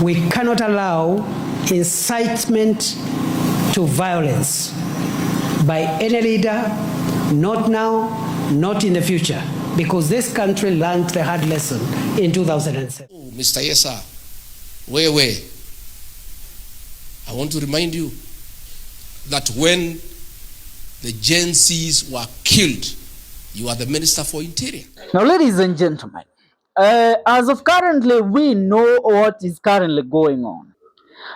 We cannot allow incitement to violence by any leader, not now, not in the future, because this country learned the hard lesson in 2007. Mr. Yesa, Wewe, I want to remind you that when the Gen Zs were killed, you are the Minister for Interior. Now, ladies and gentlemen, as of currently, we know what is currently going on.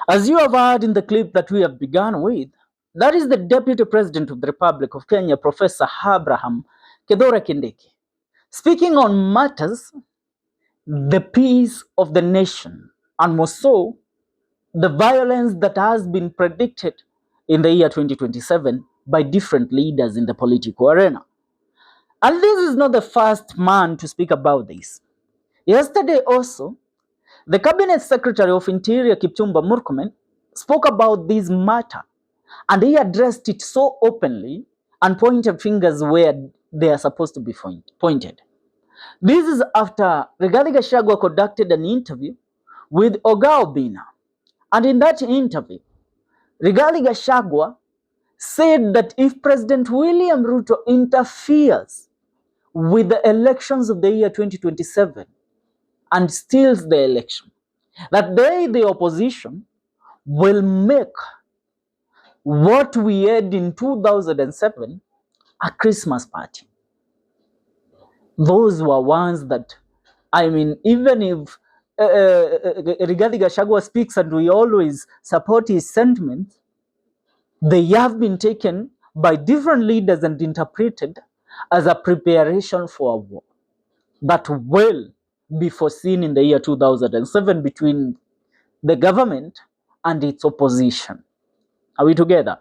As you have heard in the clip that we have begun with, that is the Deputy President of the Republic of Kenya, Professor Abraham Kindiki, speaking on matters, the peace of the nation, and more so, the violence that has been predicted in the year 2027 by different leaders in the political arena. And this is not the first man to speak about this. Yesterday also, the Cabinet Secretary of Interior, Murkomen, spoke about this matter, and he addressed it so openly and pointed fingers where they are supposed to be pointed. This is after Rigathi Gachagua conducted an interview with Oga Obinna. And in that interview, Rigathi Gachagua said that if President William Ruto interferes with the elections of the year 2027 and steals the election, that they, the opposition, will make what we had in 2007 a Christmas party. Those were ones that, I mean, even if Rigathi Gachagua speaks and we always support his sentiments, they have been taken by different leaders and interpreted as a preparation for a war that will be foreseen in the year 2007 between the government and its opposition. Are we together?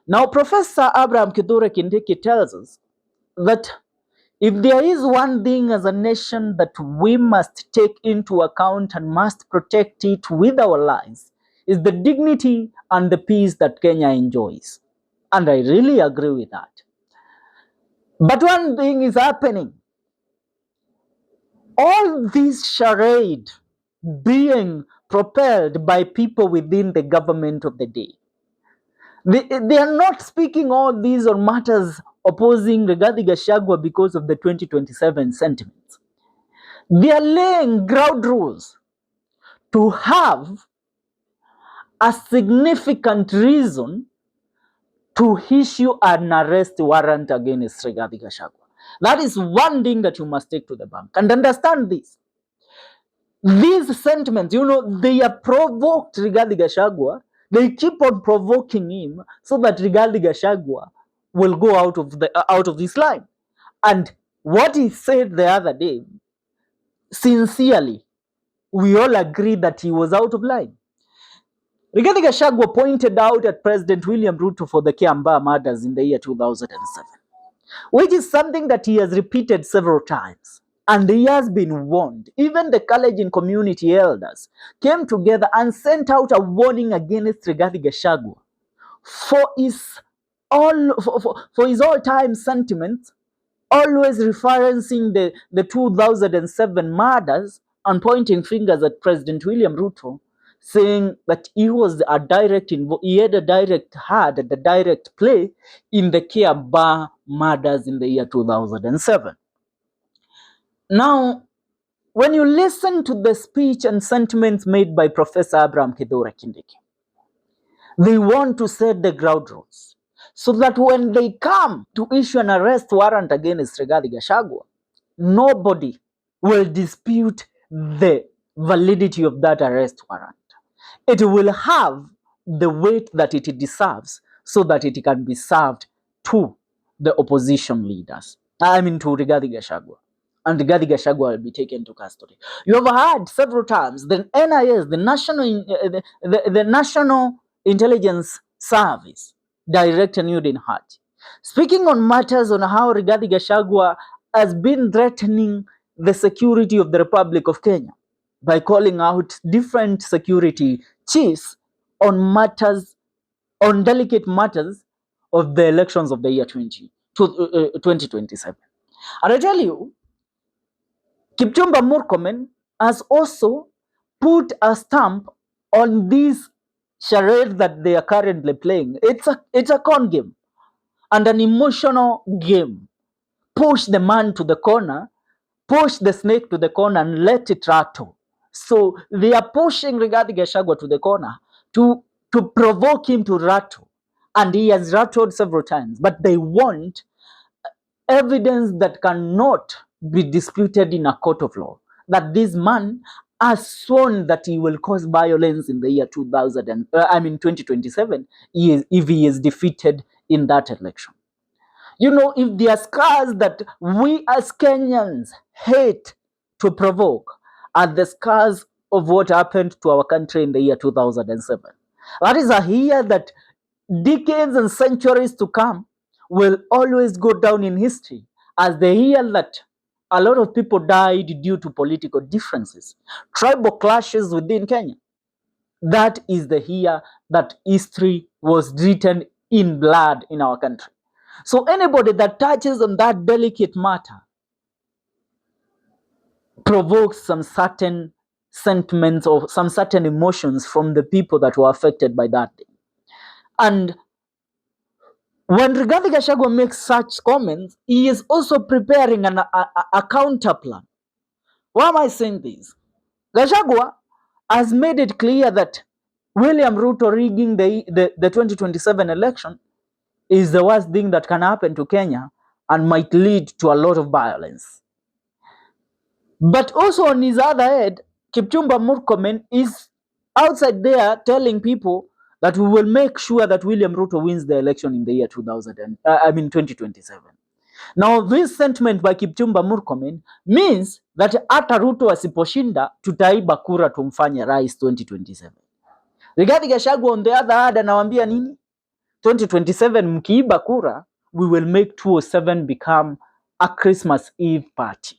Now, Professor Abraham Kindiki tells us that if there is one thing as a nation that we must take into account and must protect it with our lives, is the dignity and the peace that Kenya enjoys. And I really agree with that. But one thing is happening. All this charade being propelled by people within the government of the day. They are not speaking all these on matters opposing Rigathi Gachagua because of the 2027 sentiments. They are laying ground rules to have a significant reason to issue an arrest warrant against Rigathi Gachagua. That is one thing that you must take to the bank. And understand this. These sentiments, they have provoked Rigathi Gachagua. They keep on provoking him so that Rigathi Gachagua will go out of this line. And what he said the other day, sincerely, we all agree that he was out of line. Rigathi Gachagua pointed out at President William Ruto for the Kiambaa murders in the year 2007, which is something that he has repeated several times. And he has been warned. Even the Kalenjin community elders came together and sent out a warning against Rigathi Gachagua for his all-time sentiments, always referencing the 2007 murders and pointing fingers at President William Ruto, saying that he had a direct play in the Kiambaa murders in the year 2007. Now, when you listen to the speech and sentiments made by Professor Abraham Kindiki, they want to set the ground rules so that when they come to issue an arrest warrant against Rigathi Gachagua, nobody will dispute the validity of that arrest warrant. It will have the weight that it deserves so that it can be served to the opposition leaders. To Rigathi Gachagua. And Rigathi Gachagua will be taken to custody. You have heard several times the NIS, the National Intelligence Service Director Newden Hart, speaking on matters on how Rigathi Gachagua has been threatening the security of the Republic of Kenya by calling out different security chiefs on delicate matters of the elections of the year 2027. And I tell you, Murkomen has also put a stamp on this charade that they are currently playing. It's a con game and an emotional game. Push the man to the corner, push the snake to the corner and let it rattle. So they are pushing Rigathi Gachagua to the corner to provoke him to rattle. And he has rattled several times, but they want evidence that cannot be disputed in a court of law, that this man has sworn that he will cause violence in the year 2027 if he is defeated in that election. You know, if there are scars that we as Kenyans hate to provoke, are the scars of what happened to our country in the year 2007. That is a year that decades and centuries to come will always go down in history as the year that a lot of people died due to political differences, tribal clashes within Kenya. That is the year that history was written in blood in our country. So anybody that touches on that delicate matter provokes some certain sentiments or some certain emotions from the people that were affected by that thing. And when Rigathi Gachagua makes such comments, he is also preparing a counter plan. Why am I saying this? Gachagua has made it clear that William Ruto rigging the 2027 election is the worst thing that can happen to Kenya and might lead to a lot of violence. But also on his other hand, Kipchumba Murkomen is outside there telling people that we will make sure that William Ruto wins the election in the year 2027. Now this sentiment by Kipchumba Murkomen means that hata Ruto asiposhinda tutaiba kura tumfanye rais 2027. Rigathi Gachagua on the other hand anawaambia nini? 2027 mkiiba kura, we will make 2007 become a Christmas Eve party.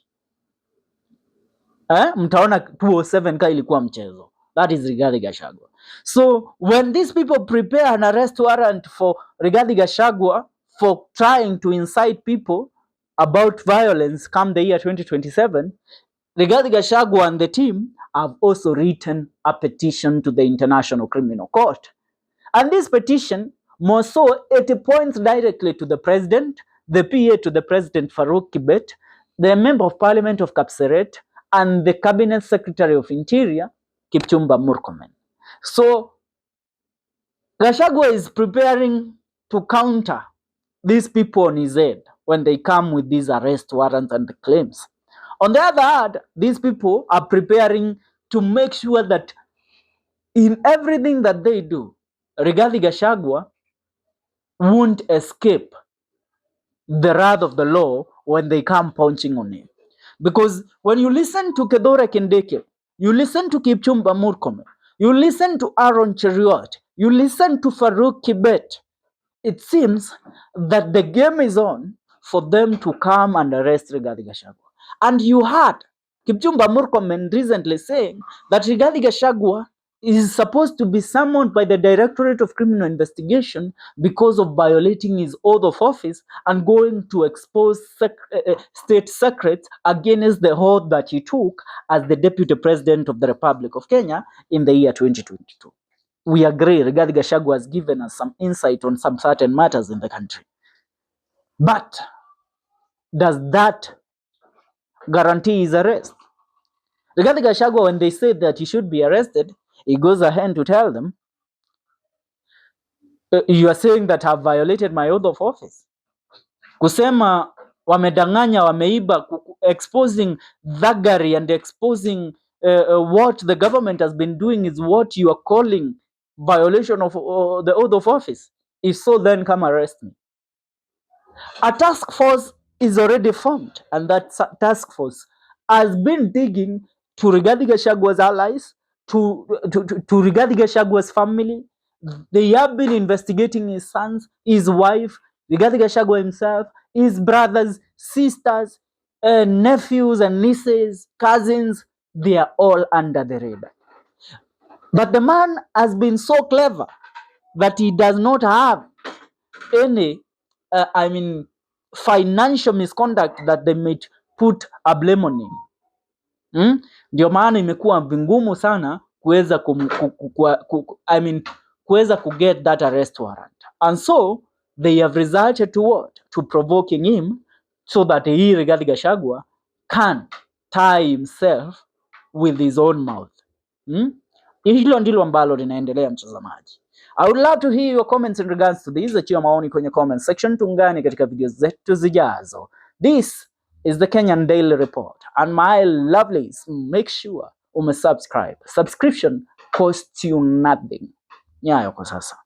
Mtaona 2007 ka ilikuwa mchezo. That is Rigathi Gachagua. So when these people prepare an arrest warrant for Rigathi Gachagua for trying to incite people about violence come the year 2027, Rigathi Gachagua and the team have also written a petition to the International Criminal Court. And this petition, more so, it points directly to the president, the PA to the president Farouk Kibet, the member of parliament of Kapseret, and the cabinet secretary of interior, Kipchumba Murkomen. So, Gachagua is preparing to counter these people on his head when they come with these arrest warrants and the claims. On the other hand, these people are preparing to make sure that in everything that they do, Rigathi Gachagua won't escape the wrath of the law when they come punching on him. Because when you listen to Kedore Kindiki, you listen to Kipchumba Murkomen, you listen to Aaron Cheruiyot, you listen to Farouk Kibet, it seems that the game is on for them to come and arrest Rigathi Gachagua. And you heard Kipchumba Murkomen recently saying that Rigathi Gachagua is supposed to be summoned by the Directorate of Criminal Investigation because of violating his oath of office and going to expose state secrets against the oath that he took as the Deputy President of the Republic of Kenya in the year 2022. We agree, Rigathi Gachagua has given us some insight on some certain matters in the country. But does that guarantee his arrest? Rigathi Gachagua, when they say that he should be arrested, he goes ahead to tell them, you are saying that I've violated my oath of office. Kusema wamedanganya, wameiba, exposing thuggery and exposing what the government has been doing is what you are calling violation of the oath of office. If so, then come arrest me. A task force is already formed, and that task force has been digging to Rigathi Gachagua's allies, to Rigathi Gachagua's family. They have been investigating his sons, his wife, Rigathi Gachagua himself, his brothers, sisters, nephews and nieces, cousins. They are all under the radar. But the man has been so clever that he does not have any, financial misconduct that they might put a blame on him. Ndio maana imekuwa vingumu sana kuweza kuweza kuget that arrest warrant, and so they have resorted to what? To provoking him so that he, Rigathi Gachagua, can tie himself with his own mouth. Hilo ndilo ambalo linaendelea, mtazamaji. I would love to hear your comments in regards to this. Achia maoni kwenye comment section. Tuungane katika video zetu zijazo. This is the Kenyan Daily Report, and my lovelies, make sure umesubscribe. Subscription costs you nothing. Nyayo kwa sasa.